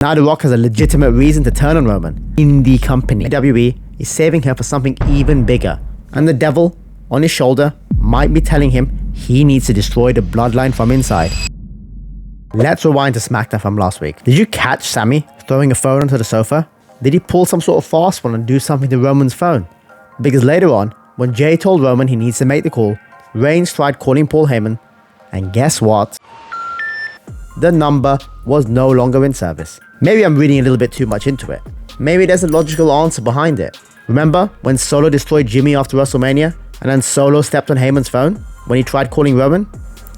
Now The Rock has a legitimate reason to turn on Roman. Indie company WWE is saving her for something even bigger. And the devil on his shoulder might be telling him he needs to destroy the bloodline from inside. Let's rewind to SmackDown from last week. Did you catch Sami throwing a phone onto the sofa? Did he pull some sort of fast one and do something to Roman's phone? Because later on, when Jay told Roman he needs to make the call, Reigns tried calling Paul Heyman, and guess what? The number was no longer in service. Maybe I'm reading a little bit too much into it. Maybe there's a logical answer behind it. Remember when Solo destroyed Jimmy after WrestleMania, and then Solo stepped on Heyman's phone when he tried calling Roman?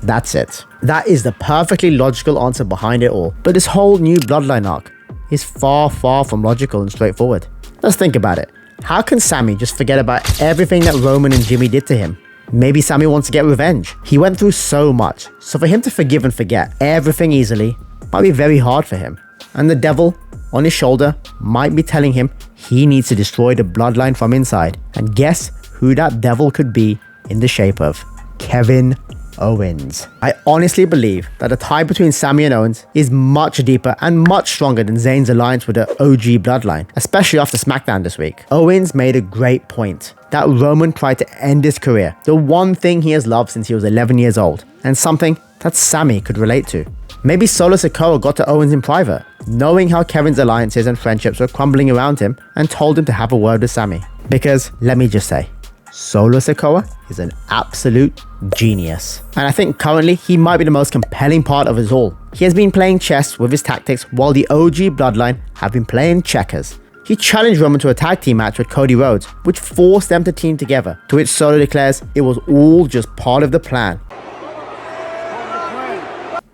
That's it. That is the perfectly logical answer behind it all. But this whole new bloodline arc is far from logical and straightforward. Let's think about it. How can Sami just forget about everything that Roman and Jimmy did to him? Maybe Sami wants to get revenge. He went through so much, so for him to forgive and forget everything easily might be very hard for him. And the devil on his shoulder might be telling him he needs to destroy the bloodline from inside. And guess who that devil could be in the shape of? Kevin Owens. I honestly believe that the tie between Sami and Owens is much deeper and much stronger than Zayn's alliance with the OG bloodline, especially after SmackDown this week. Owens made a great point that Roman tried to end his career, the one thing he has loved since he was 11 years old, and something that Sami could relate to. Maybe Solo Sikoa got to Owens in private, knowing how Kevin's alliances and friendships were crumbling around him, and told him to have a word with Sami. Because, let me just say, Solo Sikoa is an absolute genius. And I think currently he might be the most compelling part of it all. He has been playing chess with his tactics while the OG bloodline have been playing checkers. He challenged Roman to a tag team match with Cody Rhodes, which forced them to team together, to which Solo declares it was all just part of the plan.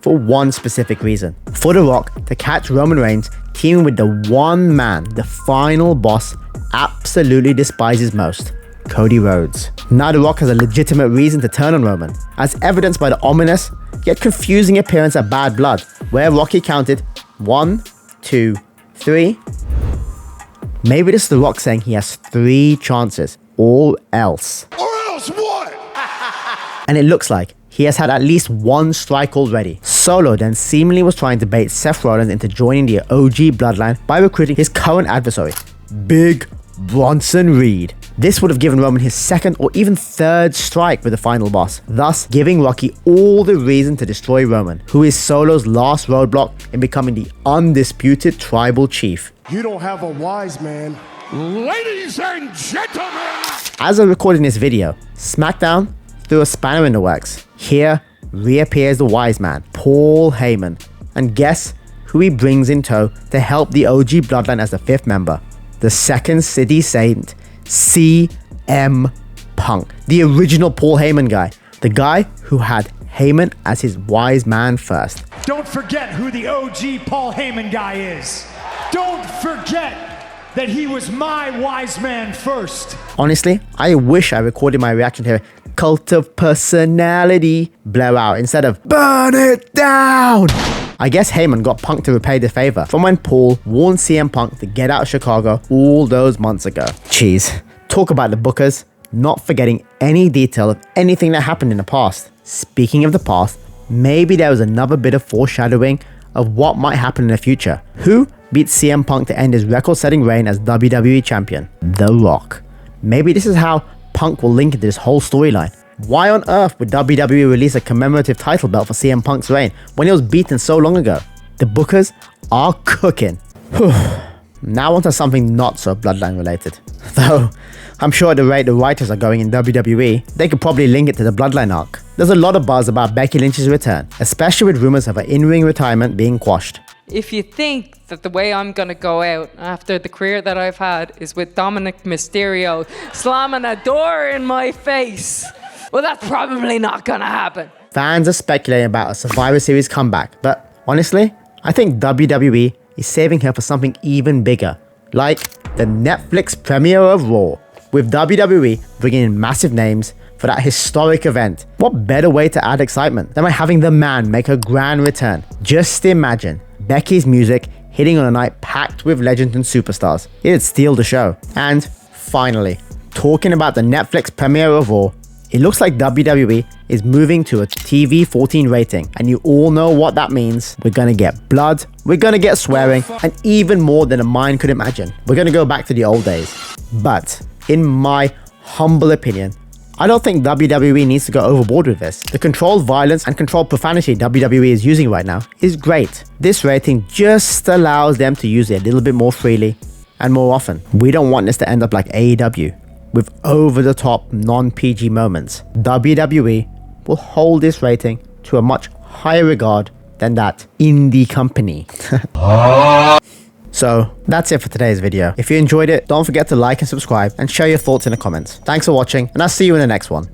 For one specific reason. For The Rock to catch Roman Reigns teaming with the one man the final boss absolutely despises most, Cody Rhodes. Now The Rock has a legitimate reason to turn on Roman, as evidenced by the ominous yet confusing appearance of Bad Blood, where Rocky counted 1, 2, 3. Maybe this is The Rock saying he has 3 chances, or else. Or else what? And it looks like he has had at least one strike already. Solo then seemingly was trying to bait Seth Rollins into joining the OG bloodline by recruiting his current adversary, Big Bronson Reed. This would have given Roman his second or even third strike with the final boss, thus giving Rocky all the reason to destroy Roman, who is Solo's last roadblock in becoming the undisputed tribal chief. You don't have a wise man. Ladies and gentlemen! As I'm recording this video, SmackDown threw a spanner in the works. Here reappears the wise man, Paul Heyman. And guess who he brings in tow to help the OG bloodline as the 5th member? The Second City Saint, CM Punk. The original Paul Heyman guy. The guy who had Heyman as his wise man first. Don't forget who the OG Paul Heyman guy is. Don't forget that he was my wise man first. Honestly, I wish I recorded my reaction to Cult of Personality blare out instead of burn it down. I guess Heyman got Punk to repay the favor from when Paul warned CM Punk to get out of Chicago all those months ago. Jeez, talk about the bookers not forgetting any detail of anything that happened in the past. Speaking of the past, maybe there was another bit of foreshadowing of what might happen in the future. Who beat CM Punk to end his record-setting reign as WWE champion? The Rock. Maybe this is how Punk will link into this whole storyline. Why on earth would WWE release a commemorative title belt for CM Punk's reign when he was beaten so long ago? The bookers are cooking. Now onto something not so bloodline related. Though, I'm sure at the rate the writers are going in WWE, they could probably link it to the bloodline arc. There's a lot of buzz about Becky Lynch's return, especially with rumors of her in-ring retirement being quashed. If you think that the way I'm gonna go out after the career that I've had is with Dominic Mysterio slamming a door in my face, well, that's probably not gonna happen. Fans are speculating about a Survivor Series comeback, but honestly, I think WWE is saving her for something even bigger, like the Netflix premiere of Raw, with WWE bringing in massive names for that historic event. What better way to add excitement than by having the man make a grand return? Just imagine Becky's music hitting on a night packed with legends and superstars. It'd steal the show. And finally, talking about the Netflix premiere of Raw, It looks like WWE is moving to a TV-14 rating, and you all know what that means. We're gonna get blood, we're gonna get swearing, and even more than a mind could imagine. We're gonna go back to the old days. But in my humble opinion, I don't think WWE needs to go overboard with this. The controlled violence and controlled profanity WWE is using right now is great. This rating just allows them to use it a little bit more freely and more often. We don't want this to end up like AEW, with over-the-top non-PG moments. WWE will hold this rating to a much higher regard than that indie company. So that's it for today's video. If you enjoyed it, don't forget to like and subscribe and share your thoughts in the comments. Thanks for watching, and I'll see you in the next one.